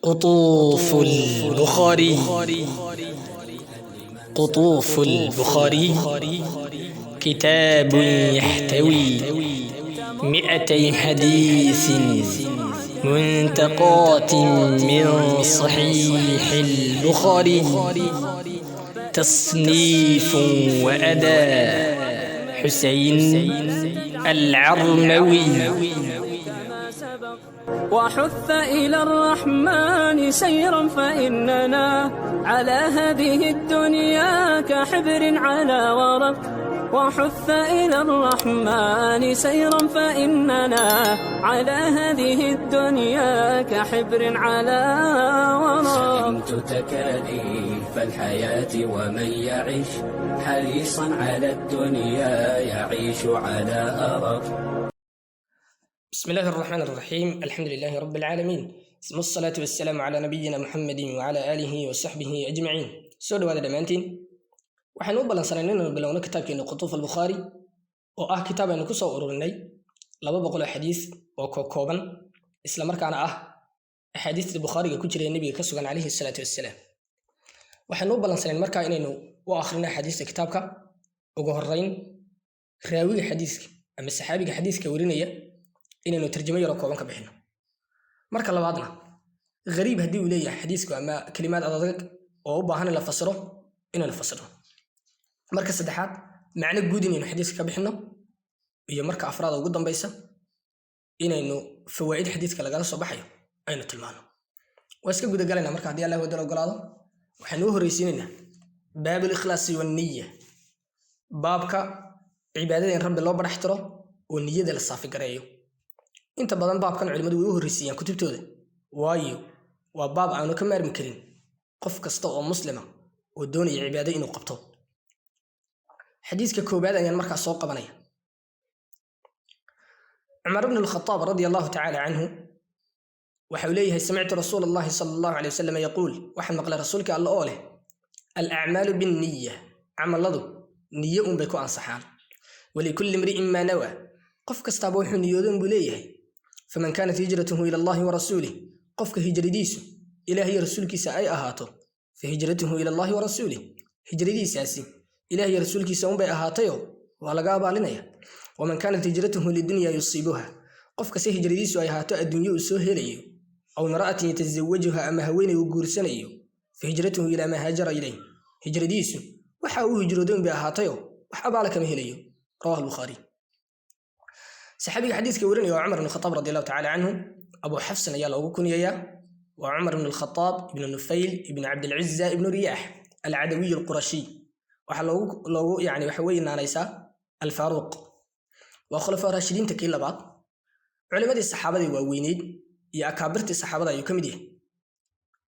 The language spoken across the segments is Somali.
قطوف البخاري. قطوف البخاري كتاب يحتوي 200 حديث منتقات من صحيح البخاري. تصنيف وأداء حسين العرموي. وحث إلى الرحمن سيرا فإننا على هذه الدنيا كحبر على ورق. وحث إلى الرحمن سيرا فإننا على هذه الدنيا كحبر على ورق. فهمت تكاليف الحياة ومن يعيش حريصا على الدنيا يعيش على أرق. بسم الله الرحمن الرحيم. الحمد لله رب العالمين، ثم الصلاة والسلام على نبينا محمد وعلى آله وصحبه أجمعين. soo dhawaada dhammaantiin. waxaan u balansanay inaynu bilowno kitaabkeena Qutuuf al-Bukhari oo ah kitaab aynu ku soo ururinay 200 xadiis oo kooban isla markaana ah axaadiista Bukhariga ku jiray nabiga ka sugan calayhi salaatu wassalaam. waxaan u balansanay markaa inaynu u akhrino xadiista kitaabka ugu horeyn raawiga xadiiska ama saxaabiga xadiiska warinaya inaynu tarjuma yar kooban ka bixino. marka labaadna gariib hadii uu leeyahay xadiisku ama kalimaad adag oo u baahan in la fasiro inaynu fasiro. marka saddexaad macna guud inaynu xadiiska ka bixino iyo marka afraad ugu dambaysa inaynu fawaa'id xadiiska laga soo baxayo aynu tilmaano. waa iska guda galayna marka hadii Allah wadana ogolaado waxaan u horeysiinaynaa baabul ikhlaas wal niyya, baabka cibaadada in rabbi loo baraxtiro oo niyada la saafi gareeyo. inta badan baabkan culimadu way u horeysiiyaan kutubtooda waayo waa baab aanu ka maarmi karin qof kasta oo muslima oo doonaya cibaado inuu qabto. xadiiska koobaad ayaan markaa soo qabanaya. Umar ibn al-Khattab radiyallahu ta'ala anhu waxa uu leeyahay sami'tu rasuulallaah sallallahu alayhi wasallam yaqul waxa maqlay rasuulka Allah oo leh al-a'malu bin-niyyah, amaladu niyyo un bay ku ansaxaan. wali kulli imri'in ma nawa, qof kasta wuxuu niyoodan buu leeyahay. faman kanat hijratuhu ila Allah wa rasuulihi, qofka hijradiisu ilaahay rasuulkiisa ay ahaato fa hijratuhu ila Allah wa rasuulihi, hijradiisaasi ilaahay rasuulkiisa un bay ahaatayo waa laga abaalinaya. waman kanat hijratuhu lidunya yusibuha, qofka si hijradiisu ay ahaato adduunyo uu soo helayo aw mar'atin yatazawwajuha ama haweeney uu guursanayo fa hijratuhu ila ma hajara ilayhi, hijradiisu waxa uu hijroodan bay ahaatayo wax abaala kama helayo. rawahu al-Bukhari. saxaabiga xadiiska warinaya waa Umar ibn al-Khattab radiyallahu ta'ala anhu. Abu Hafs ayaa loogu kuniyaya waa Umar ibn al-Khattab ibn Nufayl ibn Abd al-Izza ibn Riyah al-Adawi al-Qurashi. waxa loogu yaani waxa weeynaanaysa al-Faruq. waa khulafa raashidiinta kii labaad. culimadii saxaabada waa weyneed iyo akaabirtii saxaabada ayuu kamid yahay.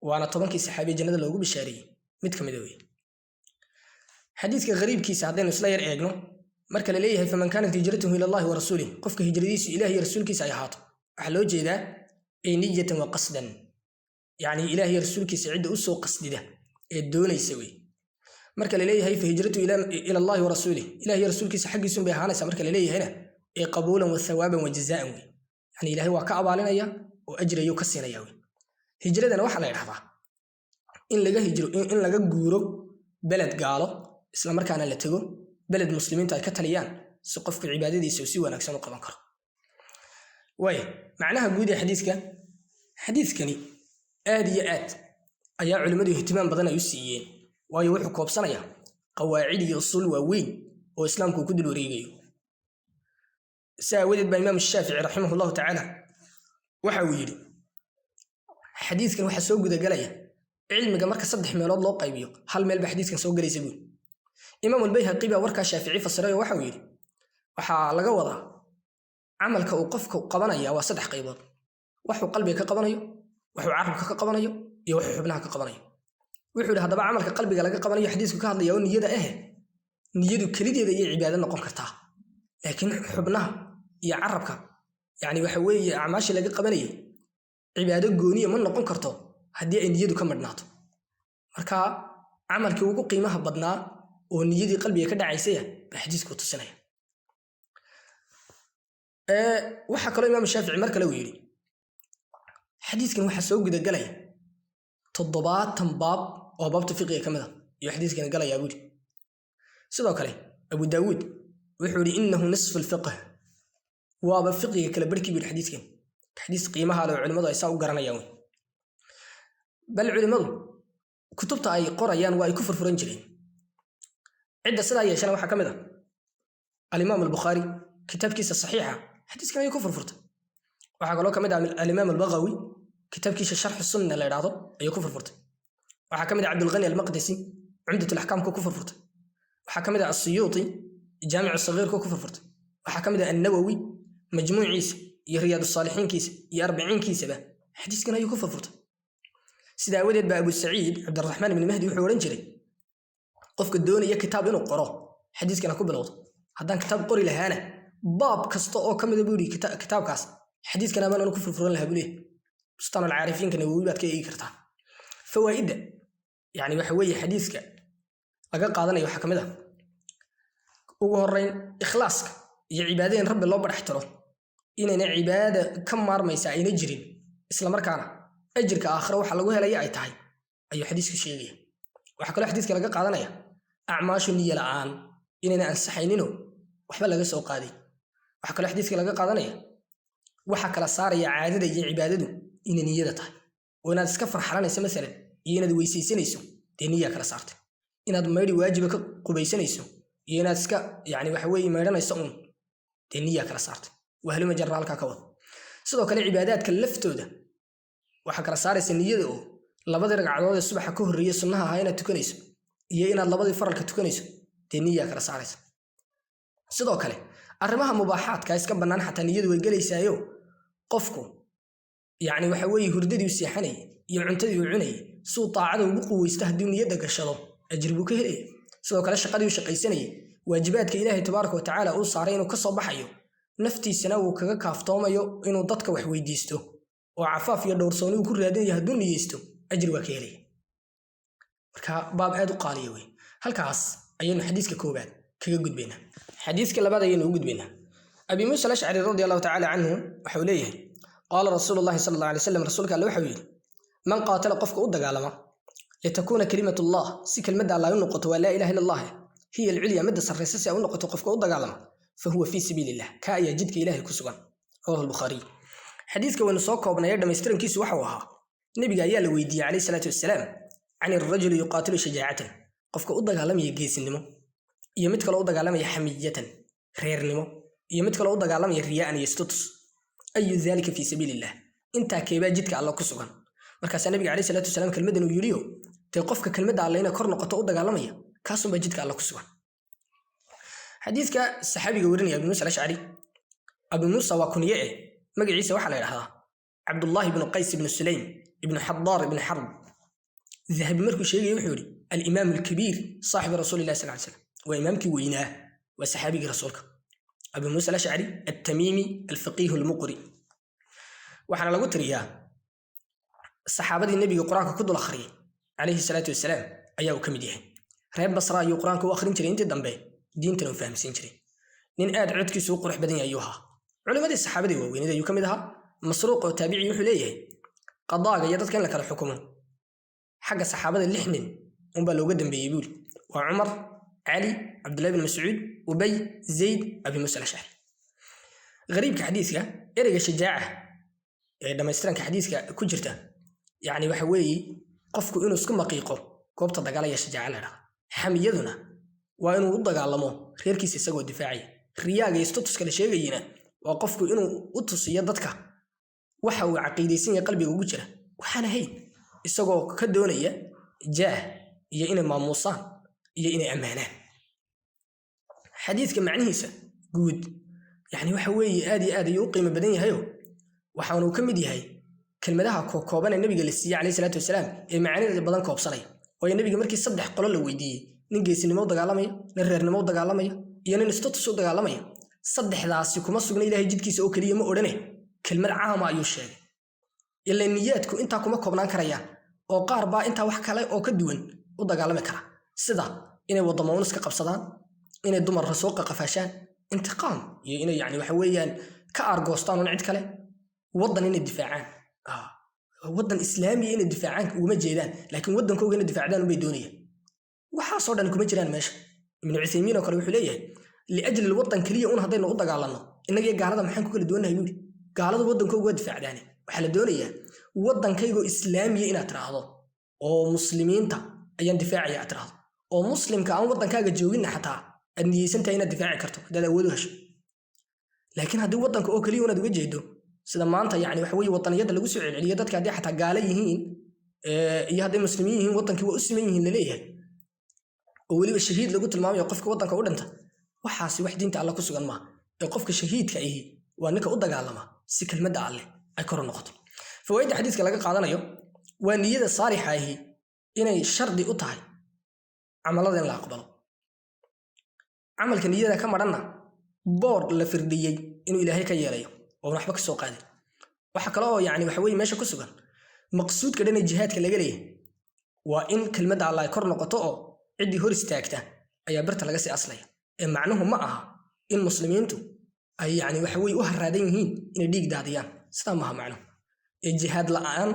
waana 10kii saxaabi jannada loogu bishaariyay mid kamid ah. xadiiska gariibkiisa hadaynu isla yar eegno marka la leeyahay faman kanat hijratuhu ila Allah wa rasuulihi, qofka hijradiisu ilaahay rasuulkiisa ay ahaato waxa loo jeedaa ay niyatan wa qasdan, yaani ilaahay rasuulkiisa cid u soo qasdida ee doonaysa way. marka la leeyahay fa hijratuhu ila Allah wa rasuulihi, ilaahay rasuulkiisa xaqiisu bay ahaanaysa. marka la leeyahayna ee qabuulan wa thawaaban wa jazaa'an way, yaani ilaahay waa ka abaalinaya oo ajriyo ka siinaya way. hijradana waxa la yiraahdaa in laga hijro in laga guuro balad gaalo isla markaana la tago balad muslimiinta ay ka taliyaan si qofku cibaadadiisa si wanaagsan u qaban karo. way macnaha guud ee xadiiskani aad iyo aad ayaa culimadu ihtimaam badan ay u siiyeen waayo wuxuu koobsanayaa qawaacid iyo usul waaweyn oo islaamku ku dul wareegayo. saawadeed baa Imaam Shaafici rahimahullahu ta'ala waxa uu yiri xadiiskan waxa soo guda galaya cilmiga marka 3 meelood loo qaybiyo hal meel ba xadiiskan soo galaysa buu. Imaam al-Bayhaqi baa warka Shaafici fasiray waxa uu yiri waxa laga wadaa amalka uu qofku qabanaya waa 3 qaybood. wuxuu qalbiga ka qabanayo, wuxuu carabka ka qabanayo iyo wuxuu xubnaha ka qabanayo. wuxuu yiri hadaba amalka qalbiga laga qabanayo xadiisku ka hadlaya oo niyada niyadu kalideeda iyo cibaado noqon kartaa. laakiin xubnaha iyo carabka yaani waxa weeye acmaashi laga qabanayay cibaado gooniye ma noqon karto hadii ay niyadu ka madnaato. marka amalkii ugu qiimaha badnaa oo niyadii qalbiga ka dhacaysay xadiisku tusinaya. waxa kale Imaam Shaafici mar kale uu yiri xadiiskan waxa soo guda galaya تضباط باب أو باب تفقه كمذا يحديث كان قال يا أبودي سيدو كلي أبو داود وحوري إنه نصف الفقه وابا فقه كلا بركي بالحديث كان حديث قيمها لو علماء يساو قرنا يومي بل علماء كتبت أي قريان وأي كفر فرنجلين عدة سنة يا شنا وحكم ذا الإمام البخاري كتاب كيس الصحيحة حديث كان يكفر فرت وحكى له كمدة الإمام البغوي كتاب كيس شرح السنة لا يعرضه أي كفر فرت وحكى مدة عبد الغني المقدسي عمدة الأحكام كفر فرت وحكى مدة السيوطي جامع الصغير كفر فرت وحكى مدة النووي مجموع عيسى رياض الصالحين كيس 40 كيس به حديث كان يكفر فرت سيدا ودد بأبو سعيد عبد الرحمن بن مهدي وحورن جري قفك الدون يا كتاب إنه قرأ حديث كان كوب الوضع هذا كتاب قري لهانا باب كسته أو كم ذبولي كتاب كاس حديث كان أمانه كفر فرن لها بليه سلطان العارفين كانوا يقولوا كي يكرتها فوائد يعني وحوي حديثك لقى قاضنا يحكم ذا وهرين إخلاصك يا عبادين رب الله برحتره إننا عبادة كم مر ما يسعي نجري إسلام ركعنا أجرك آخر وحلقوها لا يعتاي أي حديث كشيء وحكى له حديث كلا قاعدنا يا أعماش النية الآن إننا أنصحينه وحبل لقى سوق قادي وحكى له حديث كلا قاعدنا يا وحكى له صار يا عادة يا عبادته إن نيته وأنا تسكفر حرانة مثلا ينادي ويسيسنيسو دينية كلا صارت إن ما يدي واجبك قبيسنيسو ينادي تسك يعني وحوي ما يرنا يسقون دينية كلا صارت وهل ما جرى لك كود sidoo kale cibaadaadka laftooda waxa kala saaraysa niyada oo labada ragcadood ee subaxa ka horreeyay sunnaha ah inaad tukanayso iyo inaad labadii faralka tukanayso niyada kala saaraysa sidoo kale arrimaha mubaaxaadka iska banaan xataa niyadu way galeysaayo qofku yaani waxa weey hurdadii u seexanay iyo cuntadii uu cunay soo taacada ugu quweysta hadii niyada gashado ajir buu ka helay sidoo kale shaqadii uu shaqaysanay waajibaadka Ilaahay tabaaraka wa tacaala uu saaray inuu ka soo baxayo naftiisana uu kaga kaaftoomayo inuu dadka wax weydiisto oo cafaaf iyo dhowrsooni uu ku raadinayo haduu niyeysto ajir waa ka helay marka baab aad u qaaliyo way halkaas ayaynu xadiiska koobaad kaga gudbeenaa xadiiska labaad ayaynu u gudbeenaa abi muusa al-ash'ari radiyallahu ta'ala anhu waxa leeyahay qala rasuulullaahi sallallahu alayhi wasallam rasuulka Allah waxa yiri man qaatala qofka u dagaalama litakuna kalimatullah si kalmada Allah u noqoto waa la ilaaha illa Allah hiya al-ulya madda sarraysa si u noqoto qofka u dagaalama فهو في سبيل الله كأي جدك إلهي كسبان رواه البخاري حديث كون سوق وبنيا دمسترن كيس وحوها نبي قال ويدي عليه الصلاة والسلام عن الرجل يقاتل شجاعة قفك أوضع علم يجيس النمو يمتك الأوضع علم يحمية غير نمو يمتك الأوضع علم يرياء يستطس أي ذلك في سبيل الله أنت كيبا جدك الله كسبان مركز النبي عليه الصلاة والسلام كلمة يريو تقفك كلمة علينا كرنا قط أوضع علم كاسم بجدك الله كسبان حديثك الصحابي ورني أبو موسى الأشعري أبو موسى وكنيئه مجد عيسى وحلا هذا عبد الله بن قيس بن سليم بن حضار بن حرب ذهب مركو شيء يحوري الإمام الكبير صاحب رسول الله صلى الله عليه وسلم وإمامك ويناه وصحابي رسولك أبو موسى الأشعري التميمي الفقيه المقري وحنا لقيت رياه الصحابة النبي القرآن كد الأخرين عليه الصلاة والسلام أيها كمديه رب بصرا يقرآن كوآخرين ترين تدمبه diintana fahamsan jiray nin aad codkiisu qurux badan yahay ayuha culimadii saxaabadii waaweynada ayuu kamid ahaa masruuq oo taabici wuxuu leeyahay qadaaga iyo dadka in la kala xukumo xagga saxaabada 6 nin baa looga dambeeyay buul waa Umar Ali Abdullah ibn Mas'ud Ubay Zayd Abi Musa al-Ash'ari غريبka xadiiska ereyga shajaaca ee dhamaystiranka xadiiska ku jirta yaani waxa weey qofku inuu isku maqiiqo goobta dagaalaya shajaaca la xamiyaduna waa inuu u dagaalamo reerkiisa isagoo difaacay riyaaga status kale sheegayina waa qofku inuu u tusiyo dadka waxa uu aqeedaysan yahay qalbiga ugu jira waxana hay isagoo ka doonaya jaah iyo inay maamuusaan iyo inay amaanaan xadiiska macnihiisa guud yani waxa weeye aad iyo aad ayuu u qiimo badan yahay waxa uu ka mid yahay kelmadaha kooban ee nabiga la siiyay kaleey salaatu wasalaam ee macnaheedu badan koobsanay oo nabiga markii 3 qolo la weydiiyay nin geesinimo dagaalamaya nin reernimo dagaalamaya iyo nin status u dagaalamaya saddexdaasi kuma sugna Ilaahay jidkiisa oo kaliya ma odhanay kelmad caam ayuu sheegay ila niyadku inta kuma koobnaan karayaan oo qaar baa inta wax kale oo ka duwan u dagaalami kara sida inay wadamo iska qabsadaan inay dumar rasuuqa qafaashaan intiqaam iyo inay yani waxa weeyaan ka argoostaan cid kale wadan inay difaacaan waddan islaami inay difaacaan uma jeedaan laakiin waddankooga inay difaacdaan bay doonayaan waxaasoo dhan kuma jiraan meesha ibnu cuthaymiin oo kale wuxuu leeyahay liajli alwaddan keliya un haddaynu u dagaalanno innagii gaalada maxaan ku kala duwannahay buuri gaaladu waddankooga waa difaacdaane waxaa la doonayaa waddankaygoo islaamiya inaad tiraahdo oo muslimiinta ayaan difaacaya aad tiraahdo oo muslimka aan waddankaaga jooginna xataa aad niyeysantahay inaad difaaci karto haddaad awood u hesho laakiin haddii waddanka oo keliya unaad uga jeedo sida maanta yani waxa weeye waddaniyadda lagu soo celceliyo dadka haddii xataa gaala yihiin iyo hadday muslimiin yihiin waddankii waa u siman yihiin laleeyahay oo weliba shahiid lagu tilmaamayo qofka waddanka u dhinta waxaasi wax diinta alle ku sugan maaha ee qofka shahiidka ahi waa ninka u dagaalama si kelmadda alle ay kor u noqoto fawaa'idda xadiiska laga qaadanayo waa niyada saalixa ahi inay shardi u tahay camalada in la aqbalo camalka niyada ka madhanna boor la firdhiyey inuu ilaahay ka yeelayo oo waxba ka soo qaadin waxa kale oo yani waxa weeye meesha ku sugan maqsuudka dhan ee jihaadka laga leeyahay waa in kelmadda allah ay kor noqoto oo ciddii hor istaagta ayaa birta laga sii aslaya ee macnuhu ma aha in muslimiintu ay yani waxa weeye u haraadan yihiin inay dhiig daadiyaan sidaa maaha macnuhu ee jihaad la'aan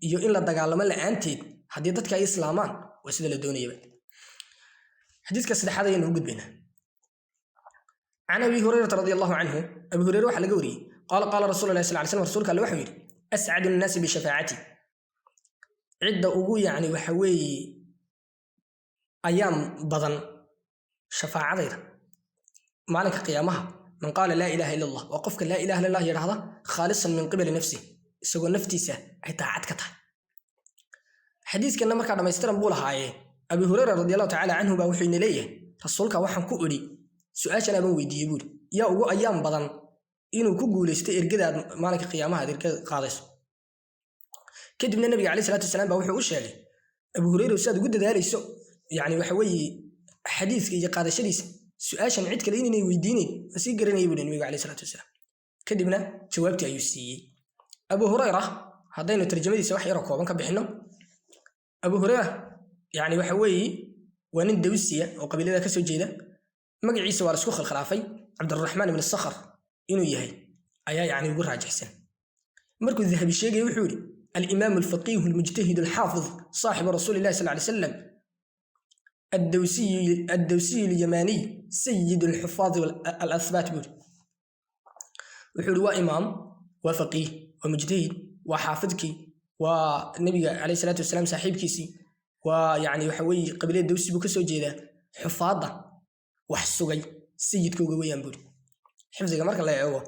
iyo in la dagaalamo la'aanteed haddii dadka ay islaamaan waa sida la doonayaba xadiiska saddexaad ayaynu u gudbaynaa can abi hurayrata radi allahu canhu abi hureyre waxaa laga wariyey qaala rasuulu lahi sal ly slam rasuulka alle waxuu yidhi ascadu nnaasi bishafaacati cidda ugu yani waxa weeye ayaam badan shafaacadayda maalinka qiyaamaha man qaala laa ilaha illa allah waa qofka laa ilaha illa allah yidhahda khaalisan min qibali nafsi isagoo naftiisa ay daacad ka tahay xadiiskanna markaa dhammaystiran buu lahaayee abi hureyra radi allahu tacaala canhu baa wuxuu ina leeyahay rasuulka waxaan ku idhi su-aashan abaan weydiiyey buuri yaa ugu ayaam badan inuu ku guulaysto ergadaad maalinka qiyaamaha aad ergada qaadayso kadibna nabiga calayhi salaatu wasalaam baa wuxuu u sheegay abu hureyra sidaad ugu dadaalayso yani waxa weeye xadiiska iyo qaadashadiisa su-aashan cid kale inay weydiinayn ma sii garanayay buuri nabiga calayhi salaatu wasalaam kadibna jawaabtii ayuu siiyey abu hureyra haddaynu tarjamadiisa wax yaroo kooban ka bixinno abu hureyra yani waxa weeye waa nin dawsiya oo qabiilada ka soo jeeda magaciisa waa la isku khilkhilaafay cabdiraxmaan ibn sakhar inuu yahay ayaa yani ugu raajixsan markuu dahabi sheegay wuxuu yidhi alimaam alfaqiih almujtahid alxaafid saaxibu rasuuli illahi sal ly slam addawsiy alyamaniy sayid alxufaad alathbaat buu wuxuu yidhi waa imaam waa faqiih waa mujtahid waa xaafidkii waa nabiga calayhi salaatu wasalaam saaxiibkiisii waa yani waxa weeye qabiilada dawsi buu ka soo jeedaa xufaadda wax sugay sayidkooga weyaan buuri xifdiga marka la eego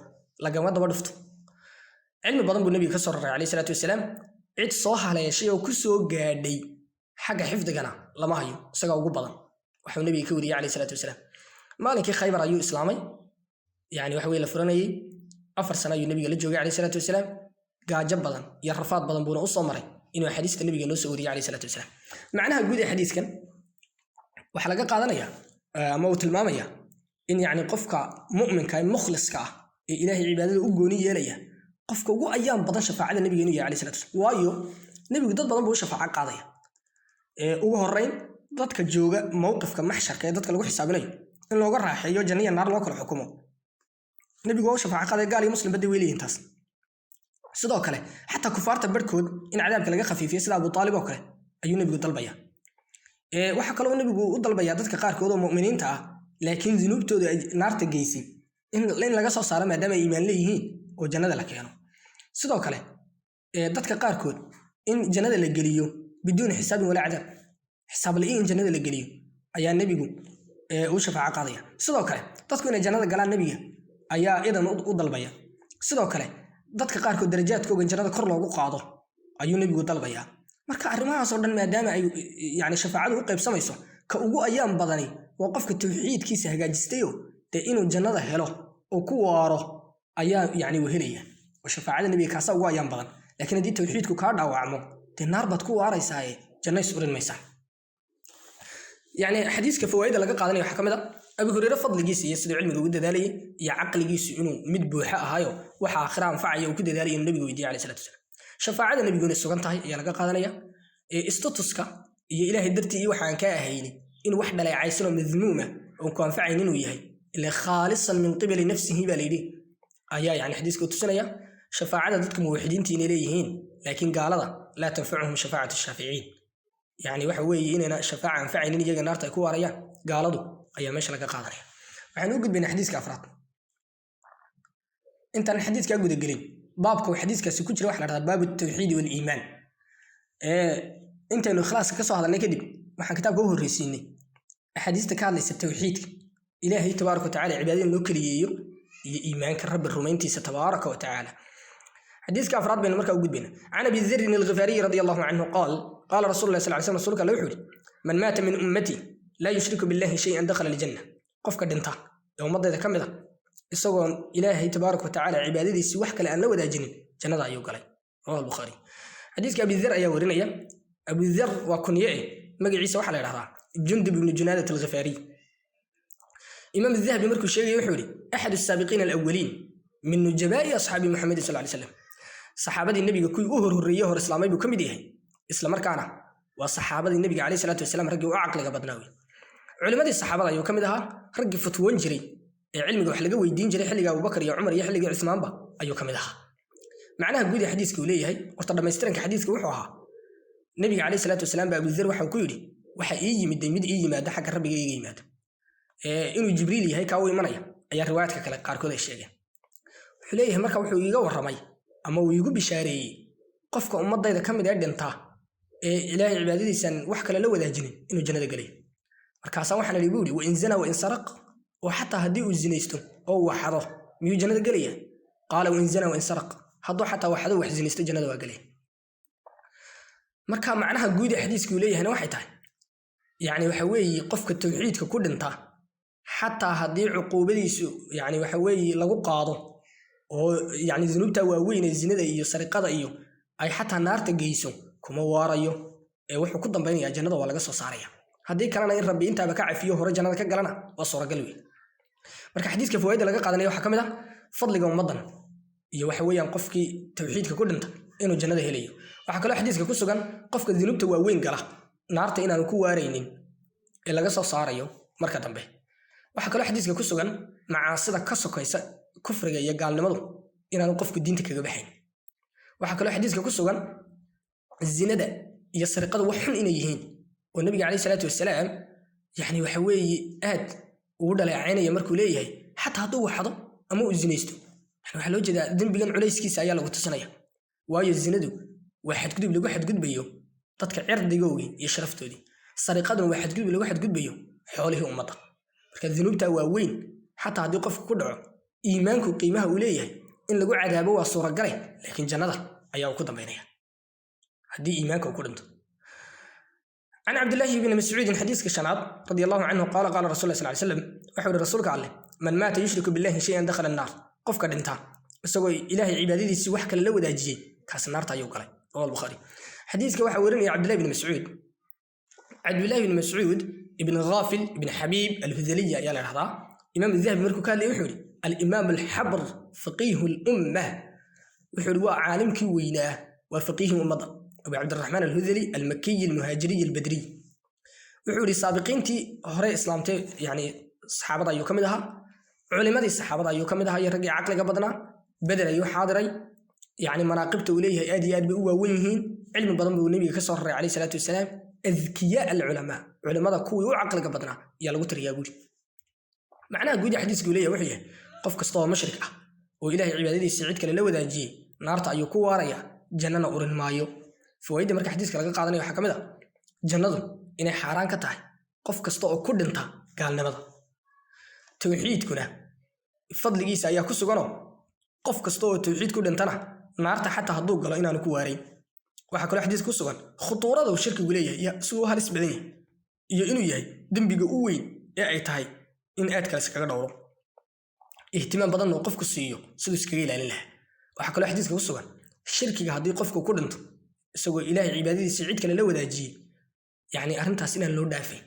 lagama daba dhufto cilmi badan buu nabiga ka soo raray calayhi salaatu wasalaam cid soo haleeshay oo ku soo gaadhay xagga xifdigana lama hayo isagaa ugu badan waxuu nabiga ka wariyey calayhi salaatu wasalaam maalinkii khaybar ayuu islaamay yani waxa weye la furanayey 4 sano ayuu nabiga la joogay calayhi salaatu wasalaam gaajo badan iyo rafaad badan buuna u soo maray inuu xadiiska nabiga noo soo wariyey calayhi salaatu wasalaam macnaha guud ee xadiiskan waxaa laga qaadanayaa ama uu tilmaamaya in yani qofka mu'minka ee mukhliska ah ee ilaahay cibaadada u gooni yeelaya qofka ugu ayaan badan shafaacada nabiga inuu yahay calayhi salaatu wasalaam waayo nabigu dad badan buu shafaaco qaadaya ugu horreyn dadka jooga mowqifka maxsharka ee dadka lagu xisaabinayo in looga raaxeeyo janniya naar loo kala xukumo nabigu waa u shafaaco qaaday gaal iyo muslim badda way leeyihiin taas sidoo kale xataa kufaarta barhkood in cadaabka laga khafiifiyo sida abu taalib oo kale ayuu nabigu dalbaya waxaa kaloo nabigu u dalbayaa dadka qaarkood oo mu'miniinta ah laakiin dunuubtooda ay naarta geysay in laga soo saaro maadaama ay iimaan leeyihiin oo jannada la keeno sidoo kale dadka qaarkood in jannada la geliyo biduuni xisaabin walaa cadaab xisaab la'aan in jannada la geliyo ayaa nabigu u shafaaco qaadaya sidoo kale dadku inay jannada galaan nabiga ayaa idan u dalbaya sidoo kale dadka qaarkood darajaadkooga jannada kor loogu qaado ayuu nabigu dalbayaa marka arrimahaasoo dhan maadaama ay yani shafaacadu u qaybsamayso ka ugu ayaan badani waa qofka tawxiidkiisa hagaajistayo dee inuu jannada helo oo ku waaro ayaa yani wehelaya oo shafaacada nabiga kaasa ugu ayaan badan laakiin haddii tawxiidku kaa dhaawacmo dee naar baad ku waaraysaaye janna is urin maysaa yani xadiiska fawaa'ida laga qaadanaya waxaa ka mid a abi hureyre fadligiisa iyo siduu cilmiga ugu dadaalayay iyo caqligiisu inuu mid buuxa ahaayo waxa aakhira anfacaya uu ku dadaalaya inuu nabiga weydiiyey calayhi salaatu wasalaam shafaacada nabigu inay sugan tahay ayaa laga qaadanaya statuska iyo ilaahay dartii iyo waxaan kaa ahayni in wax dhaleecaysan oo madmuuma oo ku anfacayn inuu yahay ila khaalisan min qibali nafsihi baa layidhi ayaa yani xadiiska u tusinaya shafaacada dadka muwaxidiinta inay leeyihiin لكن قال هذا لا تنفعهم شفاعة الشافعين يعني وحوي إننا شفاعة أنفعين إن يجي النار تكون ريا قالوا أيام مش لك قادرين وحنوجد بين حديث كأفراد أنت الحديث كأجود الجليل بابك وحديث كسكوت روح على باب التوحيد والإيمان أنت إنه خلاص كسر هذا نكذب وحن كتاب جوه الرسيني حديث تكالس التوحيد إلهي تبارك وتعالى عبادين لوكليو إيمانك الرب الرومانتي تبارك وتعالى حديث كأفراد بين المركة وجود بينه عن أبي ذر الغفاري رضي الله عنه قال رسول الله صلى الله عليه وسلم رسولك الله يحول من مات من أمتي لا يشرك بالله شيئا دخل الجنة قفك دنتا يوم مضى إذا كمذا يسوون إلهي تبارك وتعالى عبادتي سوحك لأن لو ذا جنة أيوك علي رواه البخاري حديث أبي ذر أيا ورينا أبي ذر وكنيئه مجي عيسى وحلا لها جندب بن جنادة الغفاري إمام الذهبي مركو الشيء يحولي أحد السابقين الأولين من نجباء أصحاب محمد صلى الله عليه وسلم صحابة النبي كوي أهر الرياه الإسلامي بكم ديه إسلام مركانا وصحابة النبي عليه الصلاة والسلام رجعوا عقل بدناوي علماء الصحابة أيوة كم دها رجع فتوان جري علم وحلقة ويدين جري حلقة أبو بكر يا عمر يا حلقة عثمان با أيوة كم دها معناها جودي حديث كوليه هاي وطبعا ما يسترنك حديث كوحها النبي عليه الصلاة والسلام بأبو ذر وحى كولي وحى مد ما ده حق الرب يجي ماد إنه جبريل هاي كاوي منايا أي روايات كلا قاركو ذا الشيء حليه مركب وحى يجوا الرمي أما ويجوا بشاري قفك أمضى إذا كم ده دنتا إلهي عبادتي سن وحكى لو ذا جنين إنه جنة قليل مركاسا وحنا اللي بيقولي وإن زنا وإن سرق وحتى هديه الزنيستو أو وحده ميو جنة قليل قال وإن زنا وإن سرق حضو حتى وحده وحزنيستو جنة قليل مركا معناها جودي حديث كوليه هنا واحد يعني وحوي قفك التوحيد ككل انتا حتى هدي عقوبتي يعني وحوي لغو قاضو يعني ذنوبته واوين الزنا iyo sariqada iyo ay xataa naarta geyso kuma waarayo wuxuu ku dambeeyaa jannada waa laga soo saaraya hadii kalena in rabbi inta ka cafiyo hore jannada ka galana waa suuragal weey marka xadiiska fawaaida laga qaadanayo waxa kamid ah fadliga ummadan iyo waxa weeyaan qofkii tawxiidka ku dhinta inuu jannada helayo waxa kale xadiiska ku sugan qofka ذنوبته waaweyn gala naarta inaan ku waareynin ee laga soo saarayo marka dambe waxa kale xadiiska ku sugan macaasida ka sokaysa kufriga iyo gaalnimadu inaan qofku diinta kaga baxayn waxa kale xadiiska ku sugan zinada iyo sariqada wax xun inay yihiin oo nabiga kaleey salaatu wasalaam yani waxa weeye aad ugu dhaleecaynaya markuu leeyahay hatta haduu waxdo ama uu zinaysto waxa loo jeedaa dambigan culayskiisa ayaa lagu tusanaya waayo zinadu waxa gudub lagu xadgudbayo dadka cirdigooda iyo sharaftoodii sariqaduna waxa gudub lagu xadgudbayo xoolaha ummadda marka ذنوبته waa weyn hatta hadii qofku ku dhaco iimaanku qiimaha uu leeyahay in lagu cadaabo waa suuragal laakiin jannada ayaa ku dambeynaya hadii iimaanku ku dhinto عن عبد الله بن مسعود حديث كشناد رضي الله عنه قال قال رسول الله صلى الله عليه وسلم وحول رسولك عليه من مات يشرك بالله شيئا دخل النار قفك دنتا اسقوا الهي عبادتي wax kale la wadaajiye kaas naarta ayuu galay oo al-Bukhari حديثك waxa warinaya عبد الله بن مسعود عبد الله بن مسعود ابن غافل ابن حبيب الهذلي يا لهذا امام الذهبي مركو كان يحوري الامام الحبر فقيه الامه وحوري عالمك ويناه وفقيه امه ابو عبد الرحمن الهذلي المكي المهاجري البدري وحوري سابقينتي هوري اسلامتي يعني صحابه ايو كميدها علماء الصحابه ايو كميدها يا رجي عقلك بدنا بدل ايو حاضري يعني مناقبته وليه ادي اد بو وينهين علم بدن بو النبي كسو ري عليه الصلاه والسلام اذكياء العلماء علماء كوي وعقلك بدنا يا لو تريا غودي معناها غودي حديث قوليه وحيه قف كستو مشرك اه oo ilaahay cibaadadiisa cid kale la wadaajiyay naarta ayuu ku waaraya jannana urin maayo fawaaida marka xadiiska laga qaadanayo waxa kamid ah jannadu inay xaraan ka tahay qof kasta oo ku dhinta gaalnimada tawxiidkuna fadligiisa ayaa ku sugan qof kasta oo tawxiid ku dhintana naarta xataa haduu galo inaan ku waaray waxa kale xadiis ku sugan khutuurada uu shirkigu leeyahay soo halis badan yahay iyo inuu yahay dambiga u weyn ee ay tahay in aad kale iskaga dhowro ihtimaam badan oo qofku siiyo sidoo iskaga ilaalin lahaa waxa kale xadiiska ku sugan shirkiga hadii qofku ku dhinto isagoo ilaahay cibaadadiisa cid kale la wadaajiyay yani arintaas inaan loo dhaafay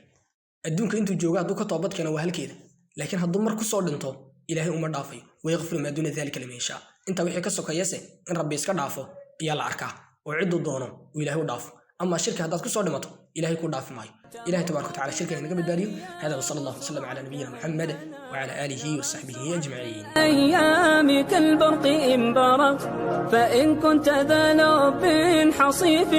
adduunka intuu joogo haduu ka toobad keeno waa halkeeda laakiin haduu mar ku soo dhinto ilaahay uma dhaafay way yaghfiru ma duna dhalika liman yasha inta wixii ka sokayeese in rabbi iska dhaafo ayaa la arkaa oo cid doono ilaahay u dhaafo ama shirka hadaad ku soo dhimato إلهي كل ضعف معي. إلهي تبارك وتعالى شركة نقبل باريو. هذا وصلى الله وسلم على نبينا محمد وعلى آله وصحبه أجمعين. أيامي كالبرق إن برق، فإن كنت ذا لب حصيف